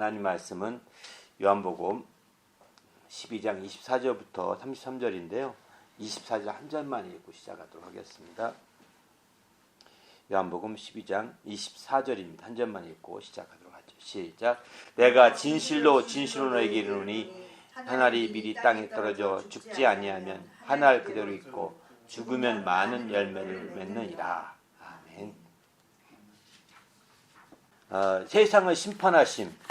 하나님 말씀은 요한복음 12장 24절부터 33절인데요. 24절 한 절만 읽고 시작하도록 하겠습니다. 요한복음 12장 24절입니다. 한 절만 읽고 시작하도록 하죠. 시작. 내가 진실로 너에게 이르노니 한 알이 미리 땅에 떨어져 죽지 아니하면 한 알 그대로 있고 죽으면 많은 열매를 맺느니라. 아멘. 세상을 심판하심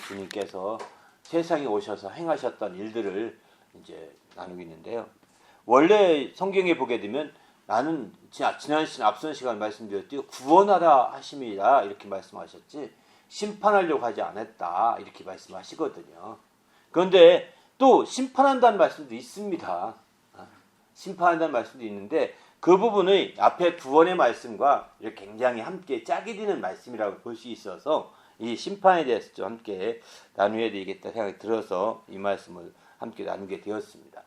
주님께서 세상에 오셔서 행하셨던 일들을 이제 나누고 있는데요. 원래 성경에 보게 되면 나는 지난 앞선 시간에 말씀드렸듯이 구원하라 하심이라 이렇게 말씀하셨지 심판하려고 하지 않았다 이렇게 말씀하시거든요. 그런데 또 심판한다는 말씀도 있습니다. 심판한다는 말씀도 있는데 그 부분의 앞에 구원의 말씀과 이렇게 굉장히 함께 짝이 되는 말씀이라고 볼 수 있어서 이 심판에 대해서 좀 함께 나누어야 되겠다 생각이 들어서 이 말씀을 함께 나누게 되었습니다.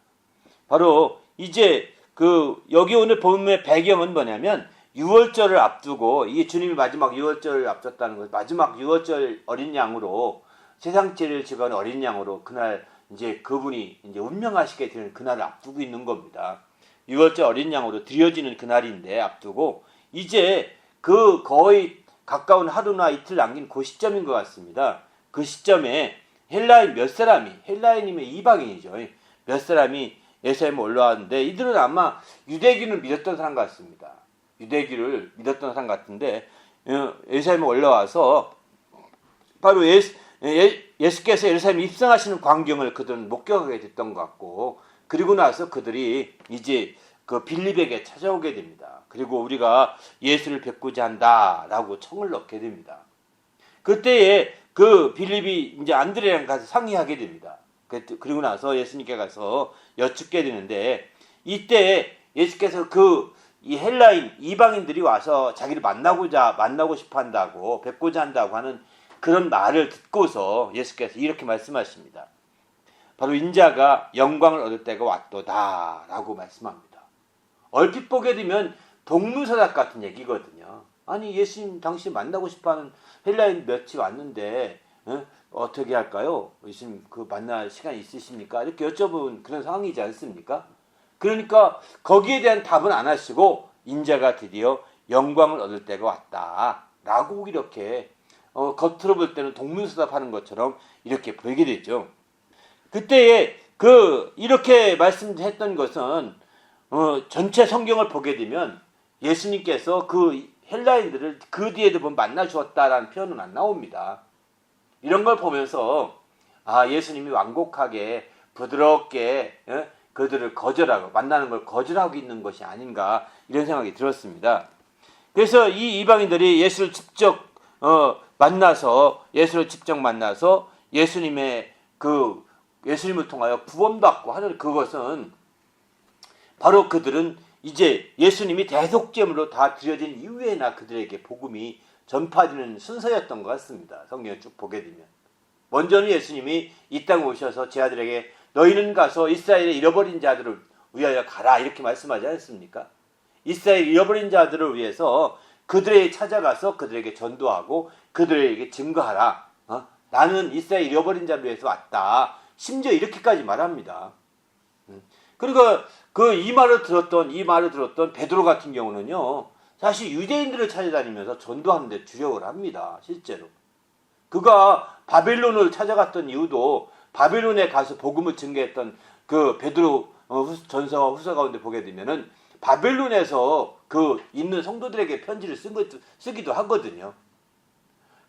바로 이제 여기 오늘 본문의 배경은 뭐냐면 6월절을 앞두고 이게 주님이 마지막 6월절을 앞뒀다는 것, 마지막 6월절 어린 양으로 세상 죄를 지고 어린 양으로 그날 이제 그분이 이제 운명하시게 되는 그날을 앞두고 있는 겁니다. 6월절 어린 양으로 드려지는 그날인데 앞두고 이제 거의 가까운 하루나 이틀 남긴 그 시점인 것 같습니다. 그 시점에 헬라인 몇 사람이, 헬라인이면 이방인이죠. 몇 사람이 예루살렘에 올라왔는데 이들은 아마 유대교를 믿었던 사람 같습니다. 유대교를 믿었던 사람 같은데 예루살렘에 올라와서 바로 예수께서 예루살렘에 입성하시는 광경을 그들은 목격하게 됐던 것 같고 그리고 나서 그들이 이제 그 빌립에게 찾아오게 됩니다. 그리고 우리가 예수를 뵙고자 한다라고 청을 넣게 됩니다. 그때에 그 빌립이 이제 안드레랑 가서 상의하게 됩니다. 그리고 나서 예수님께 가서 여쭙게 되는데 이때 예수께서 이 헬라인 이방인들이 와서 자기를 만나고 싶어 한다고 뵙고자 한다고 하는 그런 말을 듣고서 예수께서 이렇게 말씀하십니다. 바로 인자가 영광을 얻을 때가 왔도다라고 말씀합니다. 얼핏 보게 되면 동문서답 같은 얘기거든요. 아니 예수님 당신 만나고 싶어하는 헬라인 몇이 왔는데 어떻게 할까요? 예수님 만날 시간 있으십니까? 이렇게 여쭤본 그런 상황이지 않습니까? 그러니까 거기에 대한 답은 안 하시고 인자가 드디어 영광을 얻을 때가 왔다라고 이렇게 겉으로 볼 때는 동문서답하는 것처럼 이렇게 보이게 되죠. 그때에 이렇게 말씀했던 것은 전체 성경을 보게 되면 예수님께서 그 헬라인들을 그 뒤에도 보면 만나 주었다라는 표현은 안 나옵니다. 이런 걸 보면서 예수님이 완곡하게 부드럽게 그들을 만나는 걸 거절하고 있는 것이 아닌가 이런 생각이 들었습니다. 그래서 이 이방인들이 예수를 직접 만나서 예수님의 예수님을 통하여 구원받고 하는 그것은 바로 그들은 이제 예수님이 대속죄물로 다 드려진 이후에나 그들에게 복음이 전파되는 순서였던 것 같습니다. 성경을 쭉 보게 되면. 먼저는 예수님이 이 땅에 오셔서 제 아들에게 너희는 가서 이스라엘의 잃어버린 자들을 위하여 가라 이렇게 말씀하지 않습니까? 이스라엘 잃어버린 자들을 위해서 그들에게 찾아가서 그들에게 전도하고 그들에게 증거하라. 나는 이스라엘 잃어버린 자를 위해서 왔다. 심지어 이렇게까지 말합니다. 그리고 이 말을 들었던 베드로 같은 경우는요. 사실 유대인들을 찾아다니면서 전도하는 데 주력을 합니다. 실제로. 그가 바벨론을 찾아갔던 이유도 바벨론에 가서 복음을 증거했던 그 베드로 전서와 후서 가운데 보게 되면은 바벨론에서 있는 성도들에게 편지를 쓰기도 하거든요.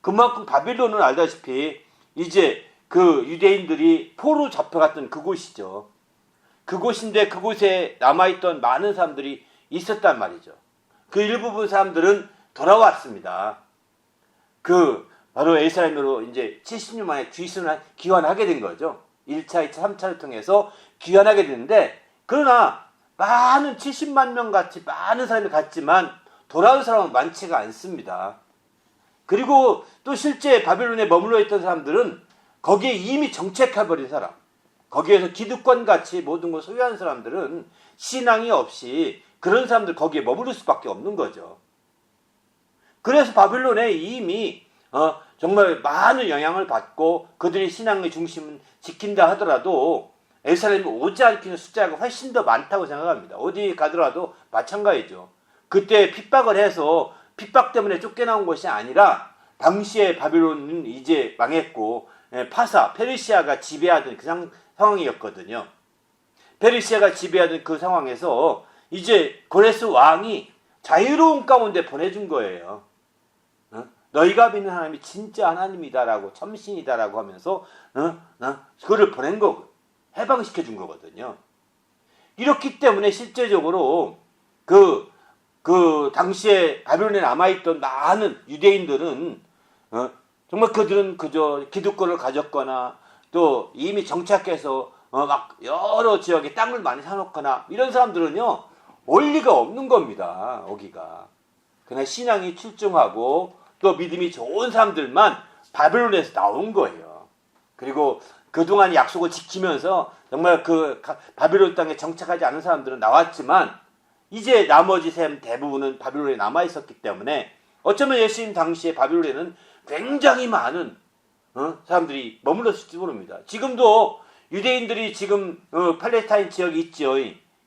그만큼 바벨론은 알다시피 이제 유대인들이 포로 잡혀갔던 그곳이죠. 그곳인데 그곳에 남아있던 많은 사람들이 있었단 말이죠. 그 일부분 사람들은 돌아왔습니다. 바로 예루살렘으로 이제 70년 만에 귀환하게 된 거죠. 1차, 2차, 3차를 통해서 귀환하게 됐는데 그러나 70만 명 같이 많은 사람이 갔지만 돌아온 사람은 많지가 않습니다. 그리고 또 실제 바벨론에 머물러 있던 사람들은 거기에 이미 정착해버린 사람, 거기에서 기득권같이 모든 걸 소유한 사람들은 신앙이 없이 그런 사람들 거기에 머무를 수밖에 없는 거죠. 그래서 바벨론에 이미 정말 많은 영향을 받고 그들이 신앙의 중심을 지킨다 하더라도 예루살렘이 오지 않기는 숫자가 훨씬 더 많다고 생각합니다. 어디 가더라도 마찬가지죠. 그때 핍박을 해서 핍박 때문에 쫓겨나온 것이 아니라 당시에 바빌론은 이제 망했고 페르시아가 지배하던 그 상황이었거든요. 페르시아가 지배하던 그 상황에서 이제 고레스 왕이 자유로운 가운데 보내준 거예요. 너희가 믿는 하나님이 진짜 하나님이다라고 참신이다라고 하면서 그를 보낸 거고 해방시켜 준 거거든요. 이렇기 때문에 실제적으로 그 당시에 바빌론에 남아있던 많은 유대인들은 정말 그들은 그저 기득권을 가졌거나 또 이미 정착해서 막 여러 지역에 땅을 많이 사놓거나 이런 사람들은요 올 리가 없는 겁니다. 오기가. 그냥 신앙이 출중하고 또 믿음이 좋은 사람들만 바빌론에서 나온 거예요. 그리고 그동안 약속을 지키면서 정말 그 바빌론 땅에 정착하지 않은 사람들은 나왔지만 이제 나머지 셈 대부분은 바빌론에 남아있었기 때문에 어쩌면 예수님 당시에 바빌론에는 굉장히 많은 사람들이 머물렀을지 모릅니다. 지금도 유대인들이 지금 팔레스타인 지역이 있죠.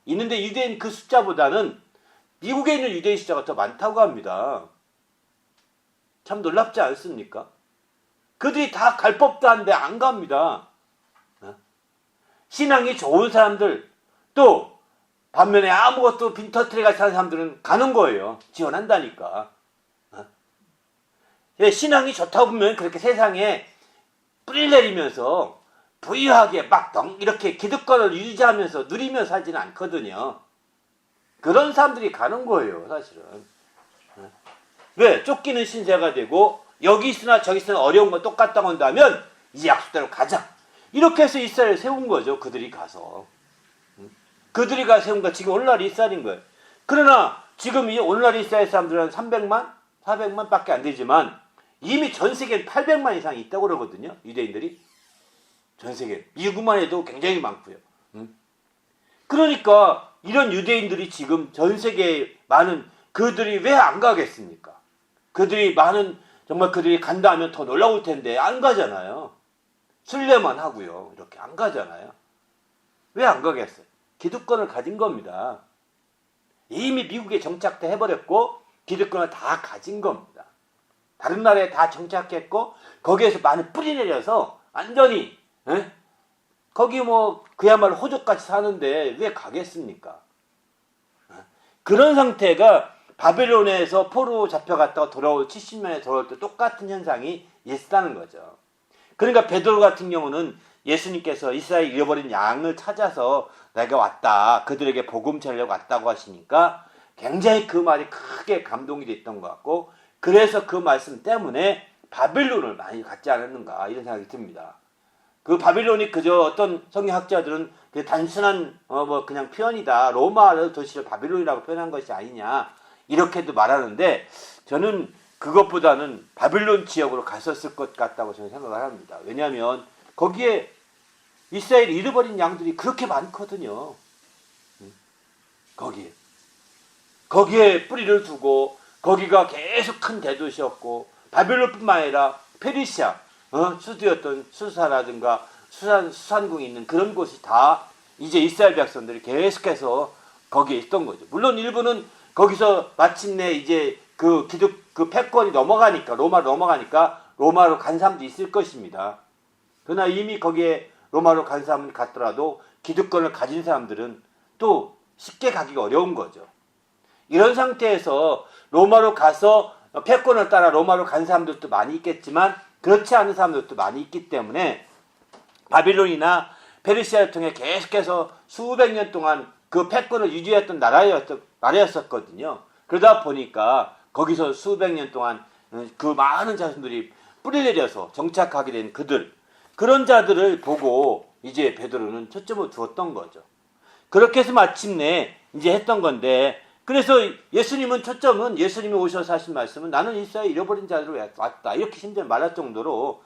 있는데 유대인 그 숫자보다는 미국에 있는 유대인 숫자가 더 많다고 합니다. 참 놀랍지 않습니까? 그들이 다 갈 법도 한데 안 갑니다. 신앙이 좋은 사람들 또 반면에 아무것도 빈터트리 같이 하는 사람들은 가는 거예요. 지원한다니까. 신앙이 좋다 보면 그렇게 세상에 뿌리를 내리면서 부유하게 막 이렇게 기득권을 유지하면서 누리면서 살지는 않거든요. 그런 사람들이 가는 거예요, 사실은. 왜? 쫓기는 신세가 되고 여기 있으나 저기 있으나 어려운 건 똑같다고 한다면 이제 약속대로 가자. 이렇게 해서 이스라엘을 세운 거죠. 그들이 가서. 그들이 가서 세운 거 지금 오늘날 이스라엘인 거예요. 그러나 지금 이 오늘날 이스라엘 사람들은 300만? 400만 밖에 안 되지만 이미 전 세계에 800만 이상이 있다고 그러거든요. 유대인들이. 전 세계. 미국만 해도 굉장히 많고요. 그러니까 이런 유대인들이 지금 전 세계에 많은 그들이 왜 안 가겠습니까? 그들이 많은 정말 그들이 간다 하면 더 놀라울 텐데 안 가잖아요. 순례만 하고요. 이렇게 안 가잖아요. 왜 안 가겠어요? 기득권을 가진 겁니다. 이미 미국에 정착돼 해버렸고 기득권을 다 가진 겁니다. 다른 나라에 다 정착했고 거기에서 많은 뿌리 내려서 완전히 거기 뭐 그야말로 호족같이 사는데 왜 가겠습니까? 그런 상태가 바벨론에서 포로 잡혀갔다가 돌아올 70년에 돌아올 때 똑같은 현상이 있다는 거죠. 그러니까 베드로 같은 경우는 예수님께서 이스라엘 잃어버린 양을 찾아서 내가 왔다. 그들에게 복음 전하려고 왔다고 하시니까 굉장히 그 말이 크게 감동이 됐던 것 같고 그래서 그 말씀 때문에 바빌론을 많이 갖지 않았는가 이런 생각이 듭니다. 그 바빌론이 그저 어떤 성경학자들은 그 단순한 뭐 그냥 표현이다. 로마 도시를 바빌론이라고 표현한 것이 아니냐 이렇게도 말하는데 저는 그것보다는 바빌론 지역으로 갔었을 것 같다고 저는 생각을 합니다. 왜냐하면 거기에 이스라엘 잃어버린 양들이 그렇게 많거든요. 거기에 뿌리를 두고 거기가 계속 큰 대도시였고 바빌론뿐만 아니라 페르시아 수도였던 수사라든가 수산궁이 있는 그런 곳이 다 이제 이스라엘 백성들이 계속해서 거기에 있던 거죠. 물론 일부는 거기서 마침내 이제 그 패권이 넘어가니까 로마로 간 사람도 있을 것입니다. 그러나 이미 거기에 로마로 간 사람은 갔더라도 기득권을 가진 사람들은 또 쉽게 가기가 어려운 거죠. 이런 상태에서 로마로 가서 패권을 따라 로마로 간 사람들도 많이 있겠지만 그렇지 않은 사람들도 많이 있기 때문에 바빌론이나 페르시아를 통해 계속해서 수백 년 동안 그 패권을 유지했던 나라였었거든요. 그러다 보니까 거기서 수백 년 동안 그 많은 자손들이 뿌리 내려서 정착하게 된 그런 자들을 보고 이제 베드로는 초점을 두었던 거죠. 그렇게 해서 마침내 이제 했던 건데 그래서 예수님은 초점은 예수님이 오셔서 하신 말씀은 나는 이스라엘 잃어버린 자들로 왔다. 이렇게 심지어 말할 정도로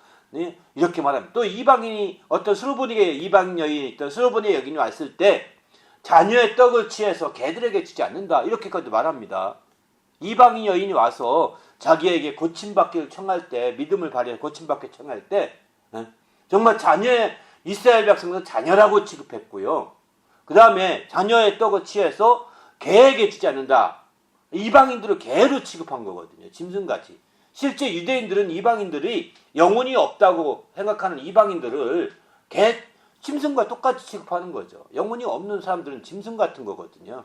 이렇게 말합니다. 또 이방인이 어떤 수르보니게 이방 여인이 있던 수르보니 여인이 왔을 때 자녀의 떡을 취해서 개들에게 주지 않는다. 이렇게까지 말합니다. 이방인 여인이 와서 자기에게 고침받기를 청할 때, 믿음을 발휘해 고침받기를 청할 때 정말 자녀의 이스라엘 백성은 자녀라고 취급했고요. 그 다음에 자녀의 떡을 취해서 개에게 주지 않는다. 이방인들을 개로 취급한 거거든요. 짐승같이. 실제 유대인들은 이방인들이 영혼이 없다고 생각하는 이방인들을 짐승과 똑같이 취급하는 거죠. 영혼이 없는 사람들은 짐승 같은 거거든요.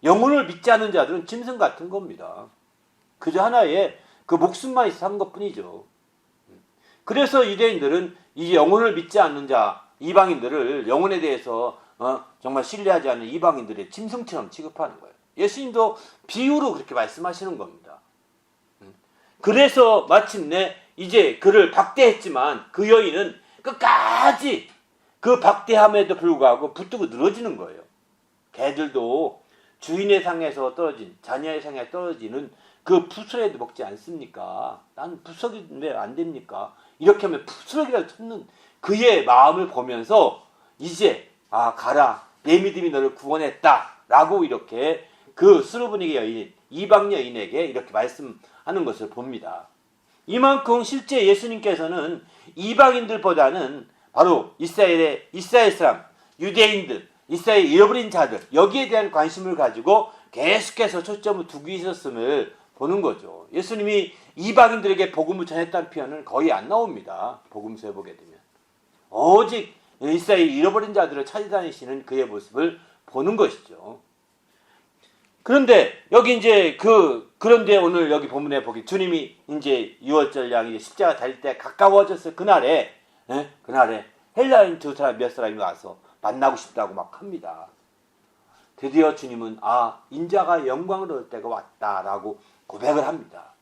영혼을 믿지 않는 자들은 짐승 같은 겁니다. 그저 하나의 그 목숨만 있어 한 것뿐이죠. 그래서 유대인들은 이 영혼을 믿지 않는 자, 이방인들을 영혼에 대해서 정말 신뢰하지 않는 이방인들의 짐승처럼 취급하는 거예요. 예수님도 비유로 그렇게 말씀하시는 겁니다. 그래서 마침내 이제 그를 박대했지만 그 여인은 끝까지 그 박대함에도 불구하고 붙들고 늘어지는 거예요. 개들도 주인의 상에서 떨어진, 자녀의 상에 떨어지는 그 푸스레도 먹지 않습니까? 난 푸석이 왜 안 됩니까? 이렇게 하면 푸스러기라도 찾는 그의 마음을 보면서 이제 가라, 내 믿음이 너를 구원했다 라고 이렇게 그 수르브니게 여인, 이방 여인에게 이렇게 말씀하는 것을 봅니다. 이만큼 실제 예수님께서는 이방인들보다는 바로 이스라엘 사람, 유대인들, 이스라엘 잃어버린 자들, 여기에 대한 관심을 가지고 계속해서 초점을 두고 있었음을 보는 거죠. 예수님이 이방인들에게 복음을 전했다는 표현은 거의 안 나옵니다. 복음서에 보게 되면. 오직 이스라엘 잃어버린 자들을 찾아다니시는 그의 모습을 보는 것이죠. 그런데 여기 이제 그런데 오늘 여기 본문에 보기 주님이 이제 6월절 양이 십자가 달릴 때 가까워졌을 그날에 헬라인 몇 사람이 와서 만나고 싶다고 막 합니다. 드디어 주님은 인자가 영광을 얻을 때가 왔다라고 고백을 합니다.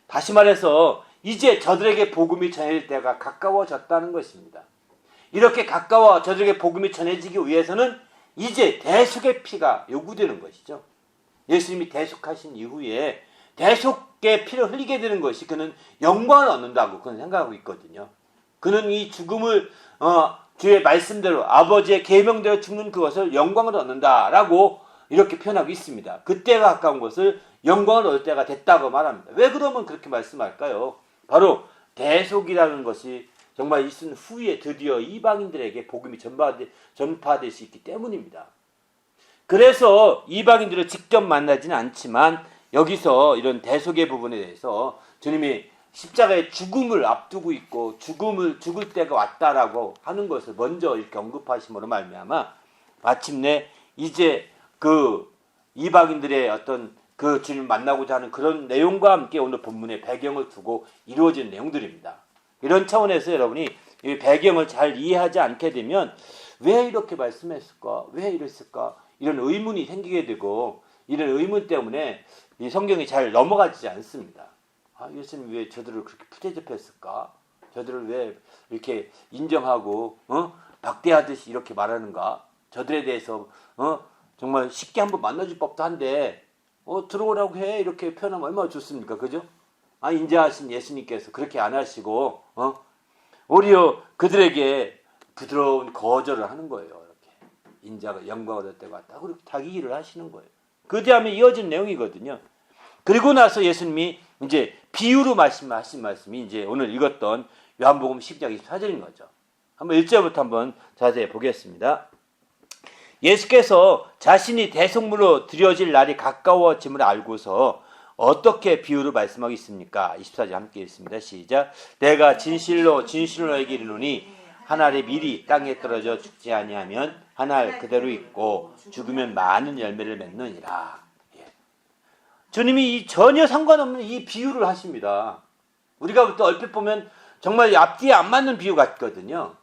다시 말해서 이제 저들에게 복음이 전해질 때가 가까워졌다는 것입니다. 이렇게 가까워 저들에게 복음이 전해지기 위해서는 이제 대속의 피가 요구되는 것이죠. 예수님이 대속하신 이후에 대속의 피를 흘리게 되는 것이 그는 영광을 얻는다고 그는 생각하고 있거든요. 그는 이 죽음을 주의 말씀대로 아버지의 계명대로 죽는 그것을 영광을 얻는다라고 이렇게 표현하고 있습니다. 그때가 가까운 것을 영광을 얻을 때가 됐다고 말합니다. 왜 그러면 그렇게 말씀할까요? 바로 대속이라는 것이 정말 있은 후에 드디어 이방인들에게 복음이 전파될 수 있기 때문입니다. 그래서 이방인들을 직접 만나지는 않지만 여기서 이런 대속의 부분에 대해서 주님이 십자가의 죽음을 앞두고 있고 죽을 때가 왔다라고 하는 것을 먼저 이렇게 언급하심으로 말미암아 마침내 이제 그 이방인들의 어떤 그 주님 만나고자 하는 그런 내용과 함께 오늘 본문의 배경을 두고 이루어진 내용들입니다. 이런 차원에서 여러분이 이 배경을 잘 이해하지 않게 되면 왜 이렇게 말씀했을까? 왜 이랬을까? 이런 의문이 생기게 되고 이런 의문 때문에 이 성경이 잘 넘어가지 않습니다. 예수님 왜 저들을 그렇게 푸대접했을까? 저들을 왜 이렇게 인정하고 박대하듯이 이렇게 말하는가? 저들에 대해서 정말 쉽게 한번 만나줄 법도 한데 들어오라고 해 이렇게 표현하면 얼마나 좋습니까? 그죠? 인자하신 예수님께서 그렇게 안 하시고 오히려 그들에게 부드러운 거절을 하는 거예요. 이렇게 인자가 영광을 얻을 때가 왔다. 그렇게 자기 일을 하시는 거예요. 그 다음에 이어진 내용이거든요. 그리고 나서 예수님이 이제 비유로 말씀하신 말씀이 이제 오늘 읽었던 요한복음 12장 24절인 거죠. 한번 1절부터 한번 자세히 보겠습니다. 예수께서 자신이 대속물로 드려질 날이 가까워짐을 알고서 어떻게 비유로 말씀하겠습니까? 24절 함께 읽습니다. 시작. 내가 진실로 너에게 이르노니 한 알이 미리 땅에 떨어져 죽지 아니하면 한 알 그대로 있고 죽으면 많은 열매를 맺느니라. 주님이 전혀 상관없는 이 비유를 하십니다. 우리가 또 얼핏 보면 정말 앞뒤에 안 맞는 비유 같거든요.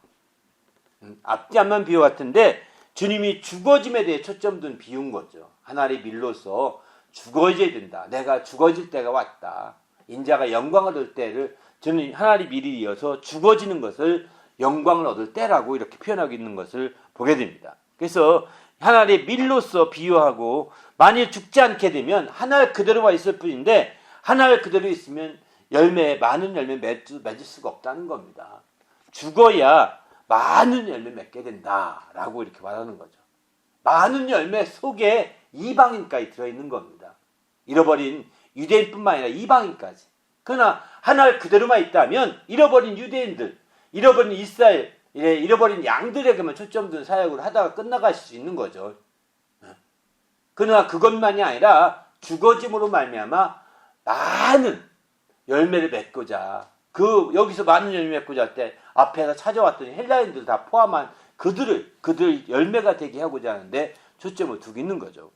앞뒤 안 맞는 비유 같은데 주님이 죽어짐에 대해 초점 둔 비유인 거죠. 한 알이 밀로서 죽어져야 된다. 내가 죽어질 때가 왔다. 인자가 영광을 얻을 때를 저는 한 알이 미리 이어서 죽어지는 것을 영광을 얻을 때라고 이렇게 표현하고 있는 것을 보게 됩니다. 그래서 한 알이 밀로서 비유하고 만일 죽지 않게 되면 한 알 그대로가 있을 뿐인데 한 알 그대로 있으면 많은 열매 맺을 수가 없다는 겁니다. 죽어야 많은 열매 맺게 된다라고 이렇게 말하는 거죠. 많은 열매 속에 이방인까지 들어있는 겁니다. 잃어버린 유대인뿐만 아니라 이방인까지. 그러나 하나를 그대로만 있다면 잃어버린 유대인들, 잃어버린 이스라엘, 잃어버린 양들에게만 초점 둔 사역을 하다가 끝나가실 수 있는 거죠. 그러나 그것만이 아니라 죽어짐으로 말미암아 많은 열매를 맺고자, 여기서 많은 열매 맺고자 할 때 앞에서 찾아왔더니 헬라인들 다 포함한 그들 열매가 되게 하고자 하는데 초점을 두고 있는 거죠.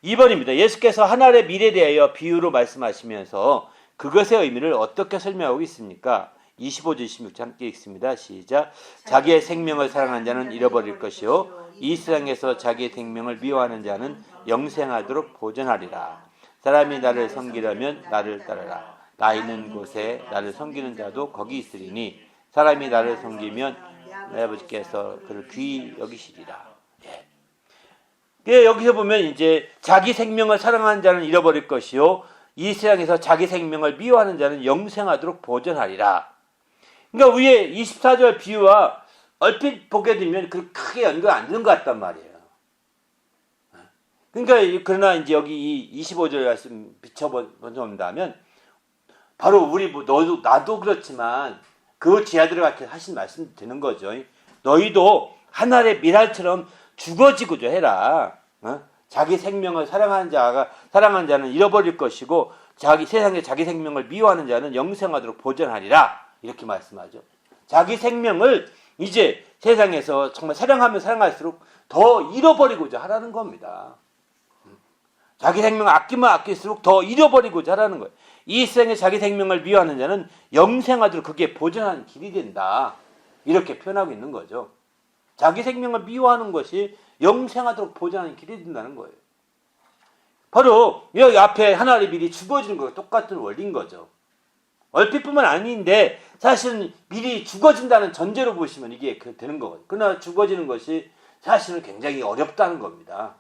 2번입니다. 예수께서 하늘의 미래에 대하여 비유로 말씀하시면서 그것의 의미를 어떻게 설명하고 있습니까? 25절 26절 함께 읽습니다. 시작. 자기의 생명을 사랑하는 자는 잃어버릴 것이요 이 세상에서 자기의 생명을 미워하는 자는 영생하도록 보존하리라. 사람이 나를 섬기려면 나를 따르라. 나 있는 곳에 나를 섬기는 자도 거기 있으리니 사람이 나를 섬기면 내 아버지께서 그를 귀히 여기시리라. 예, 여기서 보면 이제 자기 생명을 사랑하는 자는 잃어버릴 것이요 이 세상에서 자기 생명을 미워하는 자는 영생하도록 보존하리라. 그러니까 위에 24절 비유와 얼핏 보게 되면 그 크게 연결 안 되는 것 같단 말이에요. 그러니까 그러나 이제 여기 이 25절 말씀 비춰본다면 바로 우리 나도 그렇지만 그 지하들을 같이 하신 말씀 되는 거죠. 너희도 하늘의 미랄처럼 죽어지고자 해라. 자기 생명을 사랑하는 자는 잃어버릴 것이고 세상에 자기 생명을 미워하는 자는 영생하도록 보존하리라. 이렇게 말씀하죠. 자기 생명을 이제 세상에서 정말 사랑하면 사랑할수록 더 잃어버리고자 하라는 겁니다. 자기 생명을 아끼면 아낄수록 더 잃어버리고자 하라는 거예요. 이 세상에 자기 생명을 미워하는 자는 영생하도록 그게 보존하는 길이 된다. 이렇게 표현하고 있는 거죠. 자기 생명을 미워하는 것이 영생하도록 보존하는 길이 된다는 거예요. 바로 여기 앞에 하나님의 미리 죽어지는 것과 똑같은 원리인 거죠. 얼핏뿐만 아닌데 사실은 미리 죽어진다는 전제로 보시면 이게 되는 거거든요. 그러나 죽어지는 것이 사실은 굉장히 어렵다는 겁니다.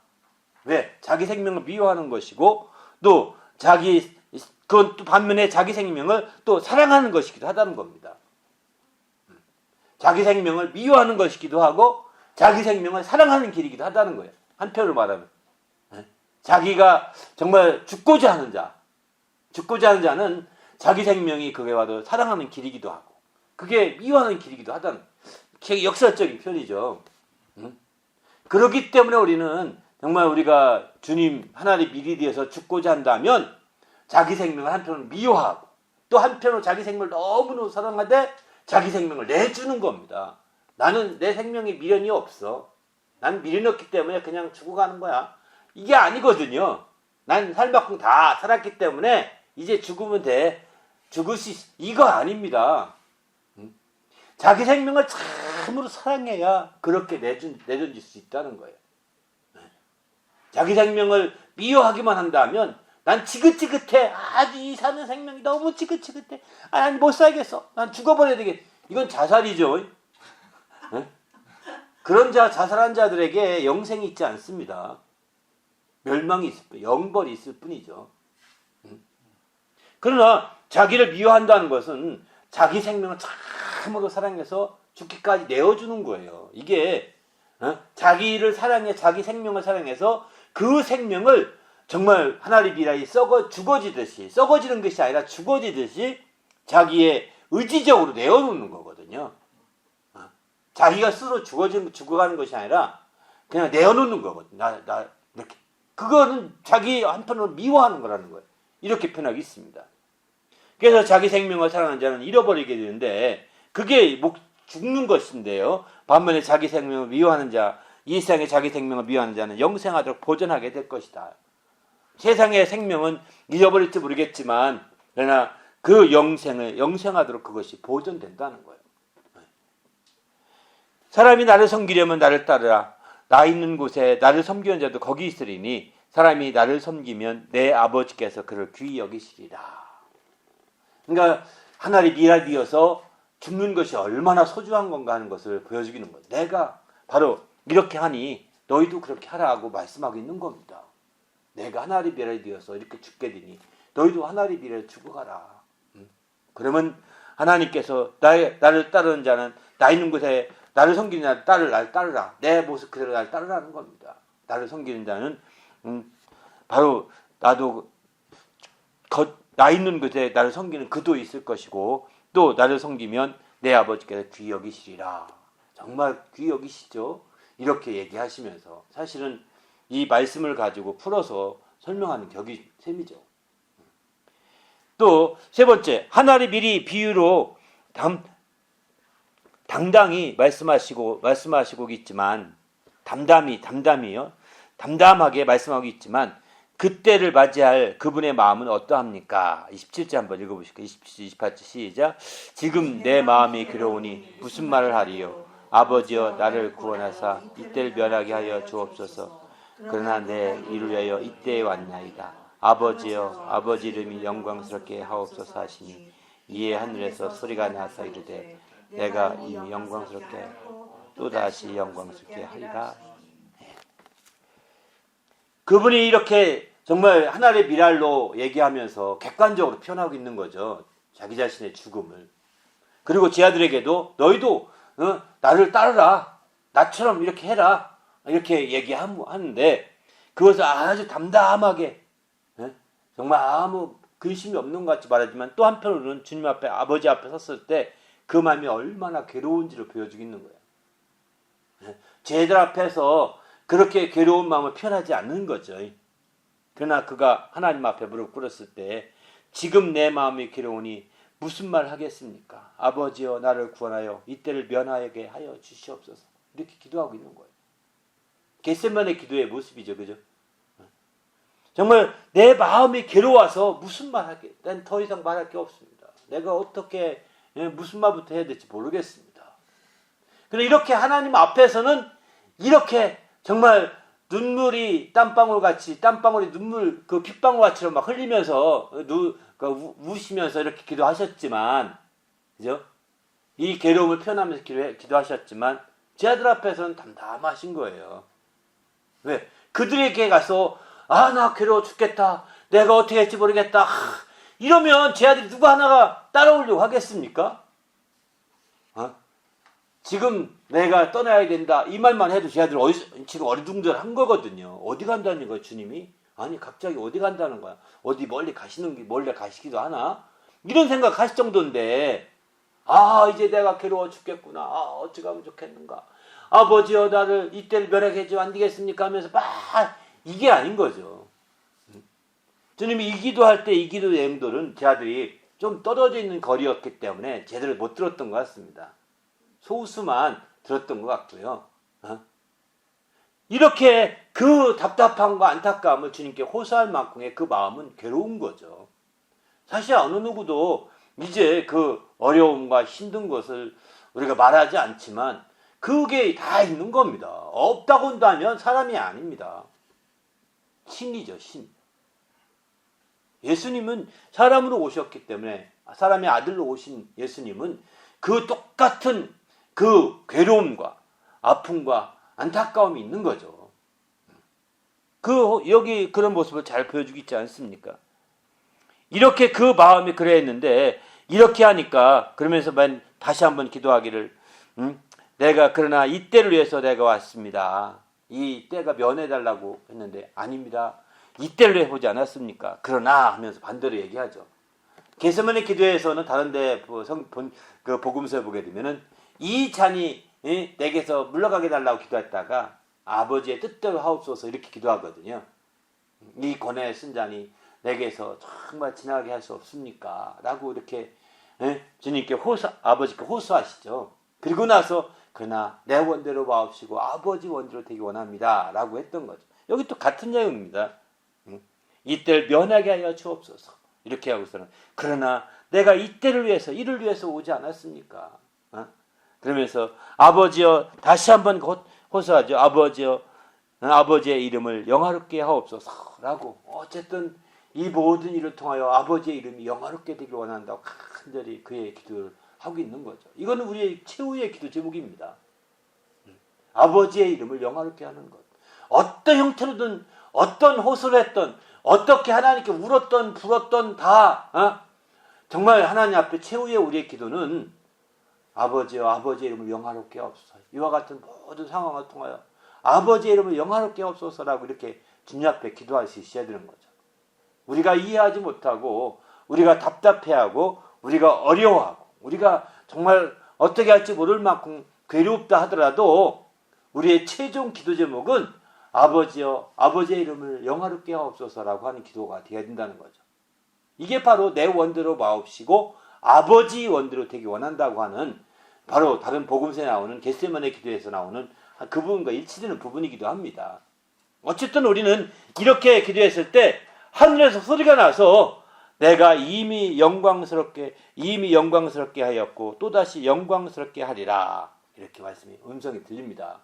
왜? 자기 생명을 미워하는 것이고 또 그건 또 반면에 자기 생명을 또 사랑하는 것이기도 하다는 겁니다. 자기 생명을 미워하는 것이기도 하고 자기 생명을 사랑하는 길이기도 하다는 거예요. 한편으로 말하면 자기가 정말 죽고자 하는 자는 자기 생명이 그게 와도 사랑하는 길이기도 하고 그게 미워하는 길이기도 하다는 되게 역설적인 표현이죠. 그렇기 때문에 우리는 정말 우리가 주님 하나님 미리 뒤에서 죽고자 한다면 자기 생명을 한편으로 미워하고 또 한편으로 자기 생명을 너무너무 사랑하되 자기 생명을 내주는 겁니다. 나는 내 생명에 미련이 없어. 난 미련이 없기 때문에 그냥 죽어가는 거야. 이게 아니거든요. 난 살만큼 다 살았기 때문에 이제 죽으면 돼. 죽을 수 있어. 이거 아닙니다. 자기 생명을 참으로 사랑해야 그렇게 내던질 수 있다는 거예요. 자기 생명을 미워하기만 한다면 난 지긋지긋해. 아주 이 사는 생명이 너무 지긋지긋해. 난 못 살겠어. 난 죽어버려야 되겠어. 이건 자살이죠. 그런 자살한 자들에게 영생이 있지 않습니다. 멸망이 있을 뿐, 영벌이 있을 뿐이죠. 그러나 자기를 미워한다는 것은 자기 생명을 참으로 사랑해서 죽기까지 내어주는 거예요. 이게 자기를 사랑해, 자기 생명을 사랑해서 그 생명을 정말 하나님 미라이 썩어지는 것이 아니라 죽어지듯이 자기의 의지적으로 내어놓는 거거든요. 자기가 스스로 죽어가는 것이 아니라 그냥 내어놓는 거거든요. 이렇게. 그거는 자기 한편으로 미워하는 거라는 거예요. 이렇게 표현하기 있습니다. 그래서 자기 생명을 사랑하는 자는 잃어버리게 되는데 그게 죽는 것인데요. 반면에 자기 생명을 미워하는 자, 이 세상에 자기 생명을 미워하는 자는 영생하도록 보존하게 될 것이다. 세상의 생명은 잃어버릴지 모르겠지만 그러나 그 영생하도록 그것이 보존된다는 거예요. 사람이 나를 섬기려면 나를 따르라. 나 있는 곳에 나를 섬기는 자도 거기 있으리니 사람이 나를 섬기면 내 아버지께서 그를 귀히 여기시리라. 그러니까 하나님 미랄이어서 죽는 것이 얼마나 소중한 건가 하는 것을 보여주기는 거예요. 내가 바로 이렇게 하니 너희도 그렇게 하라고 말씀하고 있는 겁니다. 내가 하나님 미랄이어서 이렇게 죽게 되니 너희도 하나님 미랄 죽어가라. 그러면 하나님께서 나를 따르는 자는 나 있는 곳에 나를 섬기는 자는 나를 따르라. 내 모습 그대로 나를 따르라는 겁니다. 나를 섬기는 자는 바로 나도 나 있는 곳에 나를 섬기는 그도 있을 것이고 또 나를 섬기면 내 아버지께서 귀히 여기시리라. 정말 귀히 여기시죠. 이렇게 얘기하시면서 사실은 이 말씀을 가지고 풀어서 설명하는 격이 셈이죠. 또 세 번째, 하나님 미리 비유로 당당히 말씀하시고 있지만 담담하게 말씀하고 있지만 그때를 맞이할 그분의 마음은 어떠합니까? 27절 한번 읽어보실까요? 28절 시작. 지금 내 마음이 괴로우니 무슨 말을 하리요? 아버지여 나를 구원하사 이때를 면하게 하여 주옵소서. 그러나 내 이를 위하여 이때에 왔나이다. 아버지여 아버지 이름이 영광스럽게 하옵소서 하시니 이에 하늘에서 소리가 나서 이르되 내가 이미 영광스럽게 또다시 영광스럽게 하리라. 그분이 이렇게 정말 하나님의 미랄로 얘기하면서 객관적으로 표현하고 있는 거죠. 자기 자신의 죽음을. 그리고 제 아들에게도 너희도 나를 따르라. 나처럼 이렇게 해라. 이렇게 얘기하는데 그것을 아주 담담하게 정말 아무 근심이 없는 것 같이 말하지만 또 한편으로는 주님 앞에 아버지 앞에 섰을 때 그 마음이 얼마나 괴로운지를 보여주고 있는 거예요. 제들 앞에서 그렇게 괴로운 마음을 표현하지 않는 거죠. 그러나 그가 하나님 앞에 무릎 꿇었을 때 지금 내 마음이 괴로우니 무슨 말 하겠습니까? 아버지여 나를 구원하여 이때를 면하게 하여 주시옵소서. 이렇게 기도하고 있는 거예요. 겟세마네 기도의 모습이죠. 그죠? 정말 내 마음이 괴로워서 무슨 말 할게. 난 더 이상 말할 게 없습니다. 내가 어떻게 무슨 말부터 해야 될지 모르겠습니다. 그런데 이렇게 하나님 앞에서는 이렇게 정말 눈물이 땀방울이 눈물 그 핏방울 같이 막 흘리면서 우시면서 이렇게 기도하셨지만, 그죠? 이 괴로움을 표현하면서 기도하셨지만 제 아들 앞에서는 담담하신 거예요. 왜? 그들에게 가서 나 괴로워 죽겠다. 내가 어떻게 할지 모르겠다. 이러면 제 아들이 누구 하나가 따라오려고 하겠습니까? 지금 내가 떠나야 된다. 이 말만 해도 제 아들 지금 어리둥절한 거거든요. 어디 간다는 거예요, 주님이? 아니 갑자기 어디 간다는 거야? 어디 멀리 가시기도 하나? 이런 생각 하실 정도인데 이제 내가 괴로워 죽겠구나. 어찌 가면 좋겠는가. 아버지여 나를 이때를 면하게 해줘 안 되겠습니까? 하면서 막 이게 아닌 거죠. 주님이 이 기도할 때 이 기도 내용들은 제 아들이 좀 떨어져 있는 거리였기 때문에 제대로 못 들었던 것 같습니다. 소수만 들었던 것 같고요. 이렇게 그 답답함과 안타까움을 주님께 호소할 만큼의 그 마음은 괴로운 거죠. 사실 어느 누구도 이제 그 어려움과 힘든 것을 우리가 말하지 않지만 그게 다 있는 겁니다. 없다고 한다면 사람이 아닙니다. 신이죠, 신. 예수님은 사람으로 오셨기 때문에 사람의 아들로 오신 예수님은 그 똑같은 그 괴로움과 아픔과 안타까움이 있는 거죠. 여기 그런 모습을 잘 보여주고 있지 않습니까? 이렇게 그 마음이 그랬는데 이렇게 하니까 그러면서 다시 한번 기도하기를 내가 그러나 이 때를 위해서 내가 왔습니다. 이 때가 면해달라고 했는데 아닙니다. 이 때를 해보지 않았습니까? 그러나 하면서 반대로 얘기하죠. 겟세마네 기도에서는 다른데 그 복음서에 보게 되면은 이 잔이 내게서 물러가게 달라고 기도했다가 아버지의 뜻대로 하옵소서 이렇게 기도하거든요. 이 권에 쓴 잔이 내게서 정말 지나가게 할 수 없습니까? 라고 이렇게 주님께 아버지께 호소하시죠. 그리고 나서 그러나 내 원대로 마옵시고 아버지 원대로 되기 원합니다. 라고 했던 거죠. 여기 또 같은 내용입니다. 이때를 면하게 하여 주옵소서. 이렇게 하고서는 그러나 내가 이때를 위해서 이를 위해서 오지 않았습니까? 그러면서 아버지여 다시 한번 호소하죠. 아버지여 아버지의 이름을 영화롭게 하옵소서라고 어쨌든 이 모든 일을 통하여 아버지의 이름이 영화롭게 되길 원한다고 간절히 그의 기도를 하고 있는 거죠. 이거는 우리의 최후의 기도 제목입니다. 아버지의 이름을 영화롭게 하는 것. 어떤 형태로든 어떤 호소를 했던 어떻게 하나님께 울었던 불었던 다 정말 하나님 앞에 최후의 우리의 기도는 아버지여 아버지의 이름을 영화롭게 하옵소서. 이와 같은 모든 상황을 통하여 아버지의 이름을 영화롭게 하옵소서라고 이렇게 주님 앞에 기도할 수 있어야 되는 거죠. 우리가 이해하지 못하고 우리가 답답해하고 우리가 어려워하고 우리가 정말 어떻게 할지 모를 만큼 괴롭다 하더라도 우리의 최종 기도 제목은 아버지여 아버지의 이름을 영화롭게 하옵소서라고 하는 기도가 되어야 된다는 거죠. 이게 바로 내 원대로 마옵시고 아버지 원대로 되기 원한다고 하는 바로 다른 복음서에 나오는 겟세마네 기도에서 나오는 그 부분과 일치되는 부분이기도 합니다. 어쨌든 우리는 이렇게 기도했을 때 하늘에서 소리가 나서 내가 이미 영광스럽게 하였고 또다시 영광스럽게 하리라 이렇게 음성이 들립니다.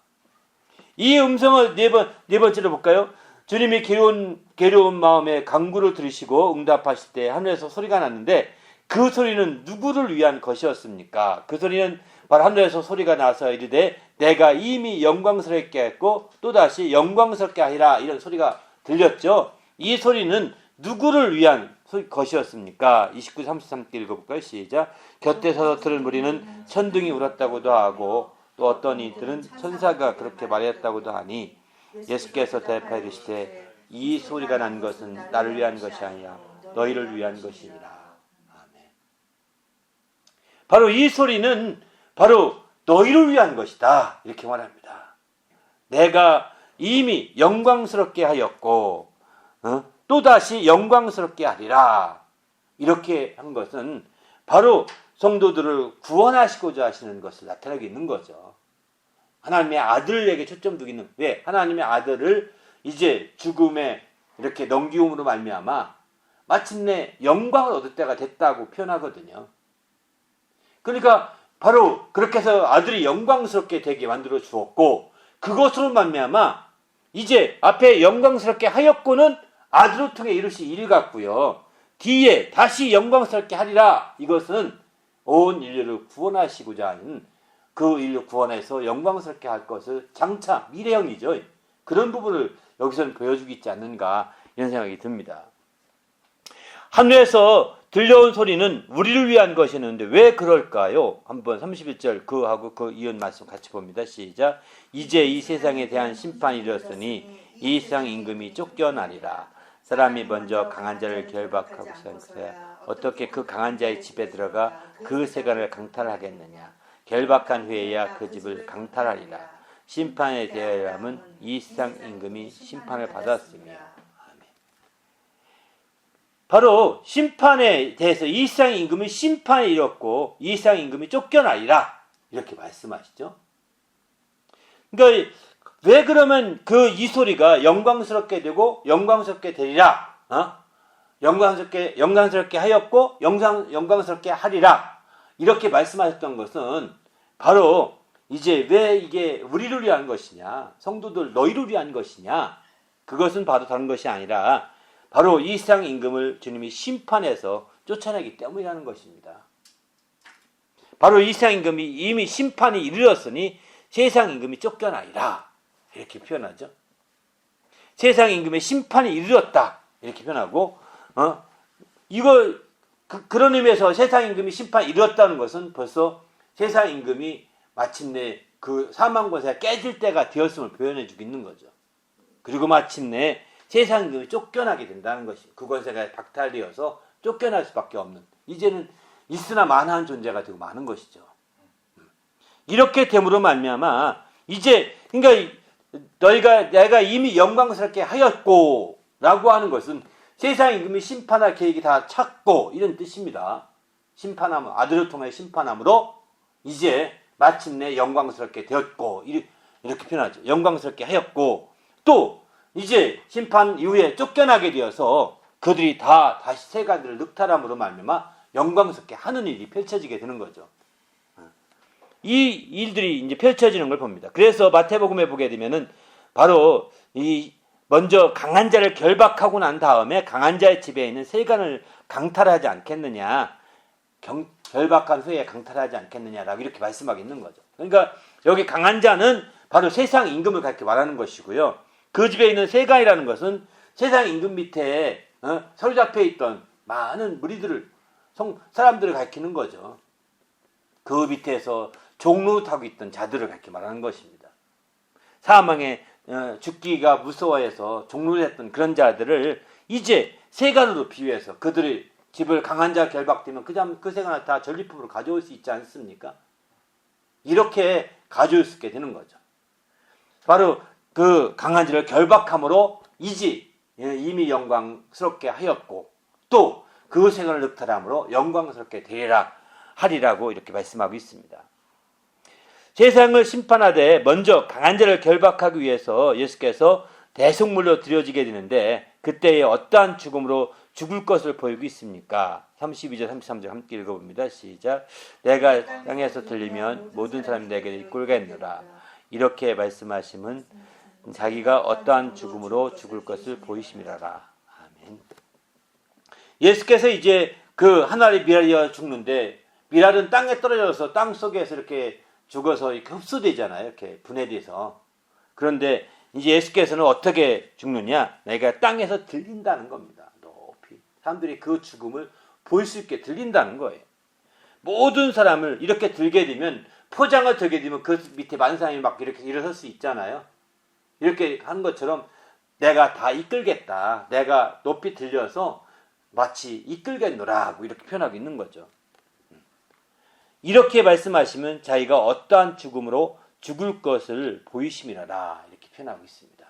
이 음성을 네 번째로 볼까요? 주님이 괴로운 마음에 간구를 들으시고 응답하실 때 하늘에서 소리가 났는데 그 소리는 누구를 위한 것이었습니까? 그 소리는 바로 하늘에서 소리가 나서 이르되 내가 이미 영광스럽게 했고 또다시 영광스럽게 하리라 이런 소리가 들렸죠. 이 소리는 누구를 위한 것이었습니까? 29, 33개 읽어볼까요? 시작. 곁에 서서 들은 무리는 천둥이 울었다고도 하고 또 어떤 이들은 천사가 그렇게 말했다고도 하니 예수께서 대답하여 이르시되 이 소리가 난 것은 나를 위한 것이 아니라 너희를 위한 것이니라. 아멘. 바로 이 소리는 바로 너희를 위한 것이다 이렇게 말합니다. 내가 이미 영광스럽게 하였고 또다시 영광스럽게 하리라 이렇게 한 것은 바로 성도들을 구원하시고자 하시는 것을 나타내고 있는 거죠. 하나님의 아들에게 초점 두고 있는 왜? 하나님의 아들을 이제 죽음에 이렇게 넘기움으로 말미암아 마침내 영광을 얻을 때가 됐다고 표현하거든요. 그러니까 바로 그렇게 해서 아들이 영광스럽게 되게 만들어 주었고 그것으로 말미암아 이제 앞에 영광스럽게 하였고는 아들을 통해 이루시 일 같고요. 뒤에 다시 영광스럽게 하리라 이것은 온 인류를 구원하시고자 하는 그 인류 구원해서 영광스럽게 할 것을 장차 미래형이죠. 그런 부분을 여기서는 보여주고 있지 않는가 이런 생각이 듭니다. 하늘에서 들려온 소리는 우리를 위한 것이었는데 왜 그럴까요? 한번 31절 그하고 그 이은 말씀 같이 봅니다. 시작. 이제 이 세상에 대한 심판이 이르렀으니 이 세상 임금이 쫓겨나리라. 사람이 먼저 강한 자를 결박하고 있어야 어떻게 그 강한 자의 집에 들어가 그 세간을 강탈하겠느냐. 결박한 후에야 그 집을 강탈하리라. 심판에 대하여라면 이 세상 임금이 심판을 받았으며. 바로 심판에 대해서 이 세상 임금이 심판에 이뤘고 이 세상 임금이 쫓겨나리라 이렇게 말씀하시죠. 그러니까 왜 그러면 그 이 소리가 영광스럽게 되고 영광스럽게 되리라, 영광스럽게 하였고 영광스럽게 하리라 이렇게 말씀하셨던 것은 바로 이제 왜 이게 우리를 위한 것이냐, 성도들 너희를 위한 것이냐, 그것은 바로 다른 것이 아니라 바로 이 세상 임금을 주님이 심판해서 쫓아내기 때문이라는 것입니다. 바로 이 세상 임금이 이미 심판이 이르렀으니 세상 임금이 쫓겨나리라 이렇게 표현하죠. 세상 임금의 심판이 이르렀다 이렇게 표현하고 그런 의미에서 세상 임금이 심판이 이르렀다는 것은 벌써 세상 임금이 마침내 그 사망 권세가 깨질 때가 되었음을 표현해 주고 있는 거죠. 그리고 마침내 세상 임금이 쫓겨나게 된다는 것이 그 권세가 박탈되어서 쫓겨날 수밖에 없는 이제는 있으나 마나한 존재가 되고 마는 것이죠. 이렇게 됨으로 말미암아 이제 그러니까 내가 이미 영광스럽게 하였고 라고 하는 것은 세상 임금이 심판할 계획이 다 찼고 이런 뜻입니다. 심판함 아들을 통해 심판함으로 이제 마침내 영광스럽게 되었고 이렇게 표현하죠. 영광스럽게 하였고 또 이제 심판 이후에 쫓겨나게 되어서 그들이 다 다시 세간들을 늑탈함으로 말미암아 영광스럽게 하는 일이 펼쳐지게 되는 거죠. 이 일들이 이제 펼쳐지는 걸 봅니다. 그래서 마태복음에 보게 되면은 바로 이 먼저 강한 자를 결박하고 난 다음에 강한 자의 집에 있는 세간을 강탈하지 않겠느냐, 결박한 후에 강탈하지 않겠느냐라고 이렇게 말씀하고 있는 거죠. 그러니까 여기 강한 자는 바로 세상 임금을 그렇게 말하는 것이고요. 그 집에 있는 세간이라는 것은 세상 임금 밑에 사로잡혀 있던 많은 무리들을 사람들을 가리키는 거죠. 그 밑에서 종노릇하고 있던 자들을 그렇게 말하는 것입니다. 사망에 죽기가 무서워해서 종노릇했던 그런 자들을 이제 세간으로 비유해서 그들을 집을 강한 자가 결박되면 그 생활을 다 전리품으로 가져올 수 있지 않습니까? 이렇게 가져올 수 있게 되는 거죠. 바로 그 강한 자를 결박함으로 이미 영광스럽게 하였고 또 그 생활을 늑탈함으로 영광스럽게 되리라 하리라고 이렇게 말씀하고 있습니다. 세상을 심판하되 먼저 강한 자를 결박하기 위해서 예수께서 대속물로 드려지게 되는데 그때에 어떠한 죽음으로 죽을 것을 보이고 있습니까? 32절 33절 함께 읽어봅니다. 시작. 내가 땅에서 들리면 모든 사람이 내게 이끌겠노라. 이렇게 말씀하심은 자기가 어떠한 죽음으로 죽을 것을 보이심이라라. 아멘. 예수께서 이제 그 하늘의 미랄이어 죽는데 미랄은 땅에 떨어져서 땅 속에서 이렇게 죽어서 이렇게 흡수되잖아요. 이렇게 분해돼서. 그런데 이제 예수께서는 어떻게 죽느냐? 내가 땅에서 들린다는 겁니다. 높이. 사람들이 그 죽음을 볼 수 있게 들린다는 거예요. 모든 사람을 이렇게 들게 되면 포장을 들게 되면 그 밑에 많은 사람이 막 이렇게 일어설 수 있잖아요. 이렇게 한 것처럼 내가 다 이끌겠다. 내가 높이 들려서 마치 이끌겠노라 하고 이렇게 표현하고 있는 거죠. 이렇게 말씀하시면 자기가 어떠한 죽음으로 죽을 것을 보이심이라라 이렇게 표현하고 있습니다.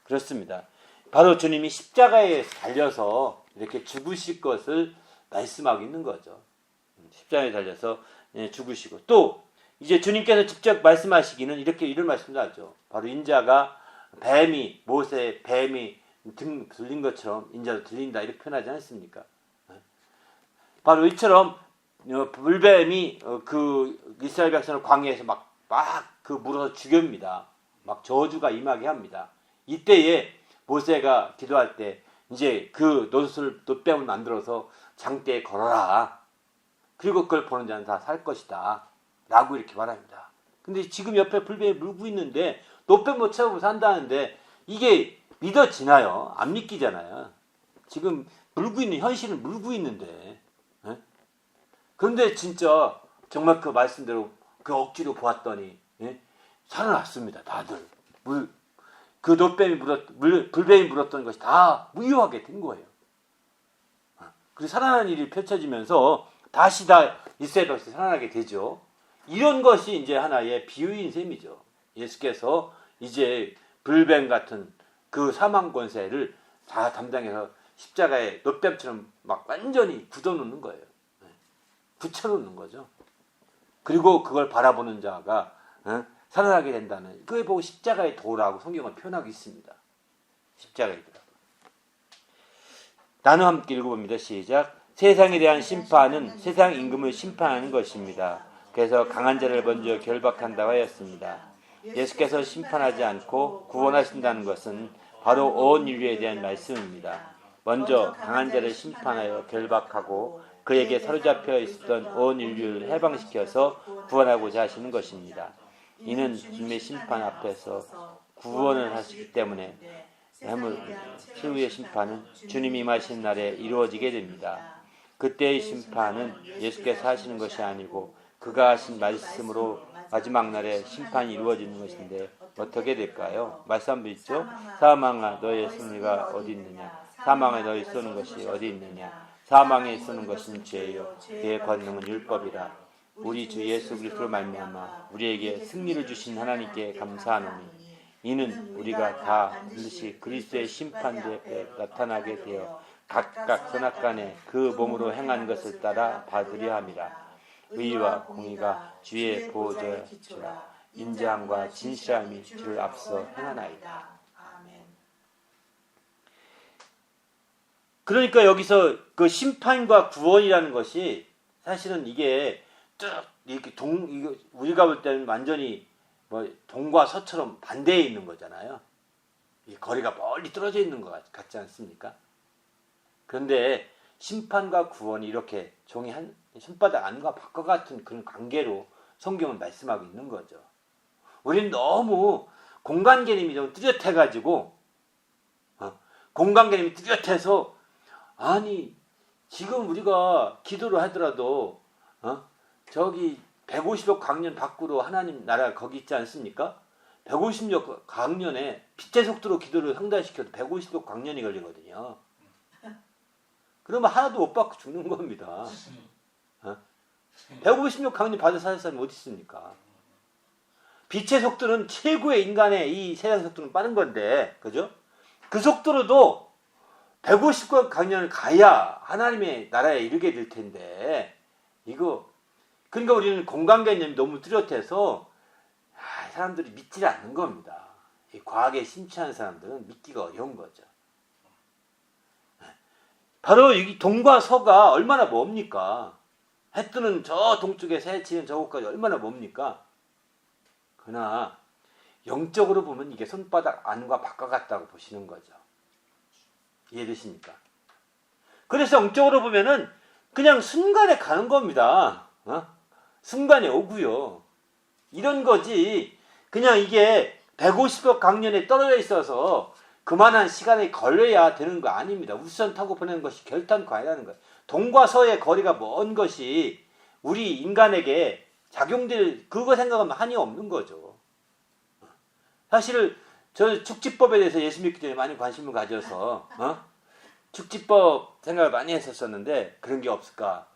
그렇습니다. 바로 주님이 십자가에 달려서 이렇게 죽으실 것을 말씀하고 있는 거죠. 십자가에 달려서 죽으시고 또 이제 주님께서 직접 말씀하시기는 이런 말씀도 하죠. 바로 인자가 모세 뱀이 등 들린 것처럼 인자도 들린다 이렇게 표현하지 않습니까? 바로 이처럼 불뱀이 그 이스라엘 백성을 광야에서 막 그 물어서 죽입니다. 막 저주가 임하게 합니다. 이때에 모세가 기도할 때 이제 그 놋뱀을 만들어서 장대에 걸어라. 그리고 그걸 보는 자는 다 살 것이다. 라고 이렇게 말합니다. 근데 지금 옆에 불뱀이 물고 있는데 놋뱀 못 채우고 산다는데 이게 믿어지나요? 안 믿기잖아요. 지금 물고 있는 현실은 물고 있는데 그런데 진짜 정말 그 말씀대로 그 억지로 보았더니 살아났습니다. 다들 그 불뱀이 물었던 것이 다 무효하게 된 거예요. 그리고 살아나는 일이 펼쳐지면서 다시 다 이스라엘 백성이 살아나게 되죠. 이런 것이 이제 하나의 비유인 셈이죠. 예수께서 이제 불뱀 같은 그 사망 권세를 다 담당해서 십자가에 놋뱀처럼 막 완전히 굳어놓는 거예요. 붙여놓는 거죠. 그리고 그걸 바라보는 자가 살아나게 된다는 그걸 보고 십자가의 도라고 성경은 표현하고 있습니다. 십자가의 도라. 나누어 함께 읽어봅니다. 시작. 세상에 대한 심판은 세상 임금을 심판하는 것입니다. 그래서 강한 자를 먼저 결박한다고 하였습니다. 예수께서 심판하지 않고 구원하신다는 것은 바로 온 인류에 대한 말씀입니다. 먼저 강한 자를 심판하여 결박하고 그에게 사로잡혀 있었던 온 인류를 해방시켜서 구원하고자 하시는 것입니다. 이는 주님의 심판 앞에서 구원을 하시기 때문에 최후의 심판은 주님이 임하신 날에 이루어지게 됩니다. 그때의 심판은 예수께서 하시는 것이 아니고 그가 하신 말씀으로 마지막 날에 심판이 이루어지는 것인데 어떻게 될까요? 말씀 한번 있죠? 사망아 너의 승리가 어디 있느냐? 사망에 너희 쏘는 것이 어디 있느냐? 사망에 쏘는 것은 죄요 그의 권능은 율법이라. 우리 주 예수 그리스도로 말미암아 우리에게 승리를 주신 하나님께 감사하노니 이는 우리가 다 반드시 그리스도의 심판대 앞에 나타나게 되어 각각 선악간에 그 몸으로 행한 것을 따라 받으려 함이라. 의와 공의가 주의 보호자에 기초라. 인자함과 진실함이 주를 앞서 행하나이다. 그러니까 여기서 그 심판과 구원이라는 것이 사실은 이게 쭉 이렇게 우리가 볼 때는 완전히 동과 서처럼 반대에 있는 거잖아요. 이 거리가 멀리 떨어져 있는 것 같지 않습니까? 그런데 심판과 구원이 이렇게 종이 한 손바닥 안과 밖과 같은 그런 관계로 성경은 말씀하고 있는 거죠. 우리는 너무 공간 개념이 좀 뚜렷해가지고 공간 개념이 뚜렷해서 아니 지금 우리가 기도를 하더라도 저기 150억 광년 밖으로 하나님 나라 거기 있지 않습니까? 150억 광년에 빛의 속도로 기도를 상달시켜도 150억 광년이 걸리거든요. 그러면 하나도 못 받고 죽는 겁니다. 156 강림 받은 사람이 어디 있습니까? 빛의 속도는 최고의 인간의 이 세상 속도는 빠른 건데, 그죠? 그 속도로도 150권 강연을 가야 하나님의 나라에 이르게 될 텐데, 이거, 그러니까 우리는 공간 개념이 너무 뚜렷해서, 사람들이 믿지 않는 겁니다. 이 과학에 심취한 사람들은 믿기가 어려운 거죠. 바로 이 동과 서가 얼마나 멉니까? 해 뜨는 저 동쪽에서 해 지는 저곳까지 얼마나 멉니까? 그러나 영적으로 보면 이게 손바닥 안과 바깥 같다고 보시는 거죠. 이해되십니까? 그래서 영적으로 보면은 그냥 순간에 가는 겁니다. 순간에 오고요. 이런 거지. 그냥 이게 150억 강년에 떨어져 있어서 그만한 시간이 걸려야 되는 거 아닙니다. 우선 타고 보내는 것이 결단코 아니라는 거예요. 동과 서의 거리가 먼 것이 우리 인간에게 작용될 그거 생각하면 한이 없는 거죠. 사실 저 축지법에 대해서 예수 믿기 전에 많이 관심을 가져서 축지법 생각을 많이 했었었는데 그런 게 없을까.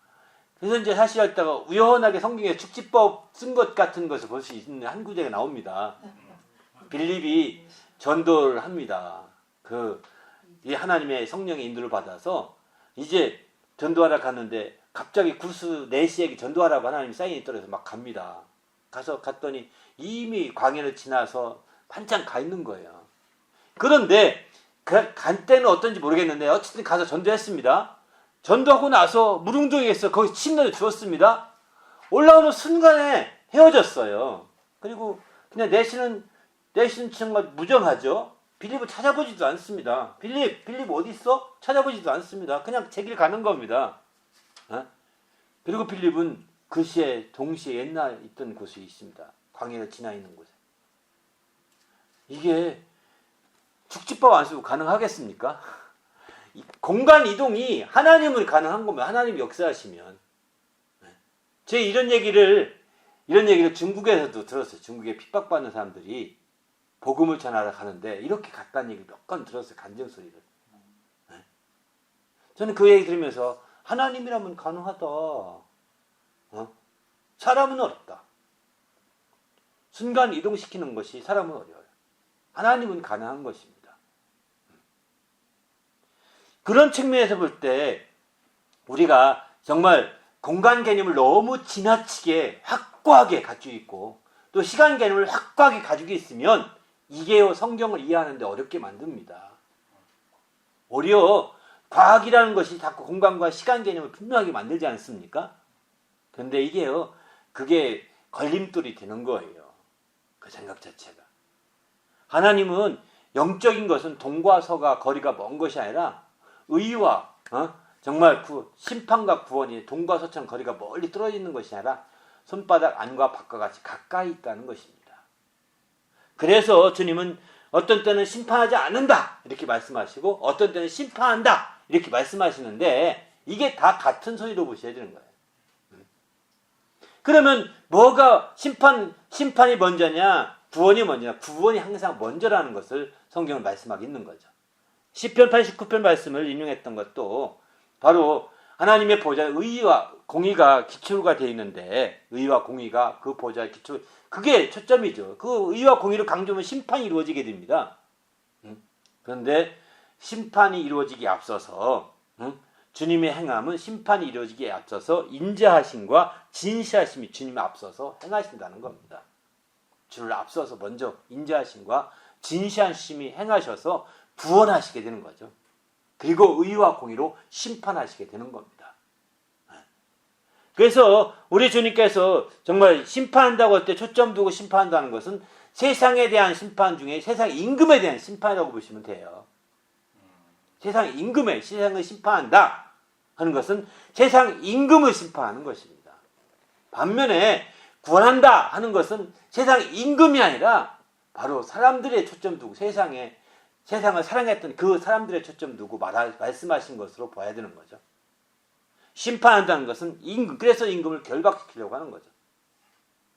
그래서 이제 사실 했다가 우연하게 성경에 축지법 쓴 것 같은 것을 볼 수 있는 한 구절이 나옵니다. 빌립이 전도를 합니다. 이 하나님의 성령의 인도를 받아서 이제 전도하러 갔는데 갑자기 구스 4시에 전도하라고 하나님이 사인이 떨어져서 막 갑니다. 갔더니 이미 광야를 지나서 한참 가 있는 거예요. 그런데 간 때는 어떤지 모르겠는데 어쨌든 가서 전도했습니다. 전도하고 나서 무릉도에서 거기 침례를 주었습니다. 올라오는 순간에 헤어졌어요. 그리고 그냥 내시는 정말 무정하죠. 빌립을 찾아보지도 않습니다. 빌립 어디 있어? 찾아보지도 않습니다. 그냥 제 길 가는 겁니다. 그리고 빌립은 그 시에 동시에 옛날 있던 곳이 있습니다. 광야를 지나 있는 곳에. 이게 축지법 안 쓰고 가능하겠습니까? 공간 이동이 하나님은 가능한 거면 하나님이 역사하시면. 제가 이런 얘기를 중국에서도 들었어요. 중국에 핍박받는 사람들이 복음을 전하러 가는데 이렇게 갔다는 얘기를 몇 번 들었어요. 간증소리를. 저는 그 얘기 들으면서 하나님이라면 가능하다. 사람은 어렵다. 순간 이동시키는 것이 사람은 어려워요. 하나님은 가능한 것입니다. 그런 측면에서 볼 때 우리가 정말 공간 개념을 너무 지나치게 확고하게 가지고 있고 또 시간 개념을 확고하게 가지고 있으면 이게요 성경을 이해하는데 어렵게 만듭니다. 오히려 과학이라는 것이 자꾸 공간과 시간 개념을 분명하게 만들지 않습니까? 그런데 이게요 그게 걸림돌이 되는 거예요. 그 생각 자체가. 하나님은 영적인 것은 동과 서가 거리가 먼 것이 아니라 의와 정말 심판과 구원이 동과 서처럼 거리가 멀리 떨어져 있는 것이 아니라 손바닥 안과 밖과 같이 가까이 있다는 것입니다. 그래서 주님은 어떤 때는 심판하지 않는다 이렇게 말씀하시고 어떤 때는 심판한다 이렇게 말씀하시는데 이게 다 같은 소리로 보셔야 되는 거예요. 그러면 뭐가 심판이 먼저냐 구원이 먼저냐? 구원이 항상 먼저라는 것을 성경은 말씀하고 있는 거죠. 시편 89편 말씀을 인용했던 것도 바로 하나님의 보좌에 의와 공의가 기초가 되어 있는데 의와 공의가 그 보좌의 기초 그게 초점이죠. 그 의와 공의를 강조하면 심판이 이루어지게 됩니다. 그런데 심판이 이루어지기에 앞서서 주님의 행함은 심판이 이루어지기에 앞서서 인자하심과 진시하심이 주님에 앞서서 행하신다는 겁니다. 주를 앞서서 먼저 인자하심과 진시하심이 행하셔서 구원하시게 되는 거죠. 그리고 의와 공의로 심판하시게 되는 겁니다. 그래서 우리 주님께서 정말 심판한다고 할 때 초점 두고 심판한다는 것은 세상에 대한 심판 중에 세상 임금에 대한 심판이라고 보시면 돼요. 세상 임금에 세상을 심판한다 하는 것은 세상 임금을 심판하는 것입니다. 반면에 구원한다 하는 것은 세상 임금이 아니라 바로 사람들의 초점 두고 세상을 사랑했던 그 사람들의 초점 두고 말씀하신 것으로 봐야 되는 거죠. 심판한다는 것은 임금, 그래서 임금을 결박시키려고 하는 거죠.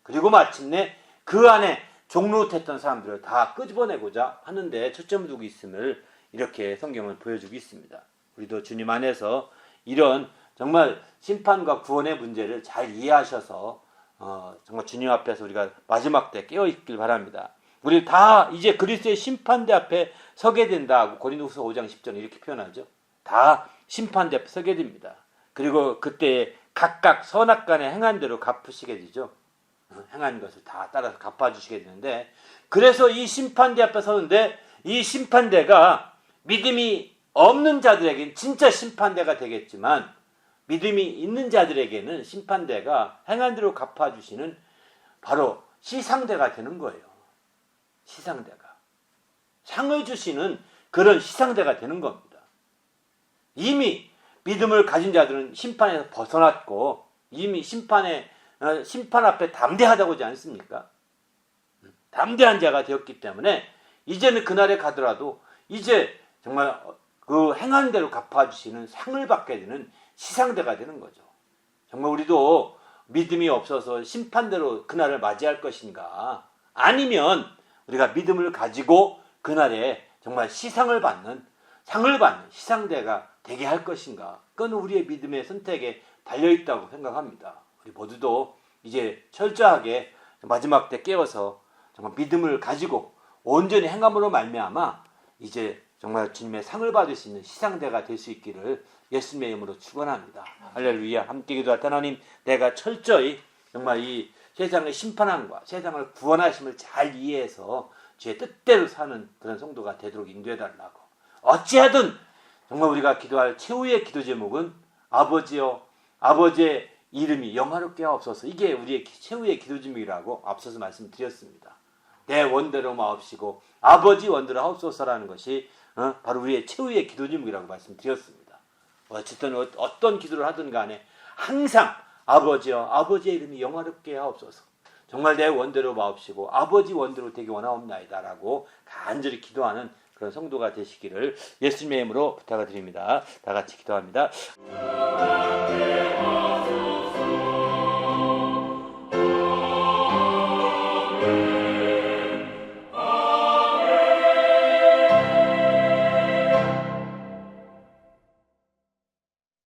그리고 마침내 그 안에 종로했던 사람들을 다 끄집어내고자 하는데 초점을 두고 있음을 이렇게 성경은 보여주고 있습니다. 우리도 주님 안에서 이런 정말 심판과 구원의 문제를 잘 이해하셔서 정말 주님 앞에서 우리가 마지막 때 깨어 있길 바랍니다. 우리 다 이제 그리스도의 심판대 앞에 서게 된다고 고린도후서 5장 10절 이렇게 표현하죠. 다 심판대 앞에 서게 됩니다. 그리고 그때 각각 선악간에 행한 대로 갚으시게 되죠. 행한 것을 다 따라서 갚아주시게 되는데, 그래서 이 심판대 앞에 서는데 이 심판대가 믿음이 없는 자들에게는 진짜 심판대가 되겠지만, 믿음이 있는 자들에게는 심판대가 행한 대로 갚아주시는 바로 시상대가 되는 거예요. 시상대가. 상을 주시는 그런 시상대가 되는 겁니다. 이미 믿음을 가진 자들은 심판에서 벗어났고 이미 심판 앞에 담대하다고 하지 않습니까? 담대한 자가 되었기 때문에 이제는 그날에 가더라도 이제 정말 그 행한 대로 갚아주시는 상을 받게 되는 시상대가 되는 거죠. 정말 우리도 믿음이 없어서 심판대로 그날을 맞이할 것인가, 아니면 우리가 믿음을 가지고 그날에 정말 상을 받는 시상대가 되게 할 것인가, 그건 우리의 믿음의 선택에 달려있다고 생각합니다. 우리 모두도 이제 철저하게 마지막 때 깨어서 정말 믿음을 가지고 온전히 행함으로 말미암아 이제 정말 주님의 상을 받을 수 있는 시상대가 될 수 있기를 예수님의 이름으로 축원합니다. 할렐루야. 함께 기도할 때 하나님, 내가 철저히 정말 이 세상의 심판함과 세상을 구원하심을 잘 이해해서 주의 뜻대로 사는 그런 성도가 되도록 인도해달라고. 어찌하든 정말 우리가 기도할 최후의 기도 제목은 아버지여, 아버지의 이름이 영화롭게 하옵소서. 이게 우리의 최후의 기도 제목이라고 앞서서 말씀드렸습니다. 내 원대로 마옵시고 아버지 원대로 하옵소서라는 것이 바로 우리의 최후의 기도 제목이라고 말씀드렸습니다. 어쨌든 어떤 기도를 하든 간에 항상 아버지여, 아버지의 이름이 영화롭게 하옵소서. 정말 내 원대로 마옵시고 아버지 원대로 되기 원하옵나이다 라고 간절히 기도하는 그런 성도가 되시기를 예수님의 이름으로 부탁을 드립니다. 다 같이 기도합니다.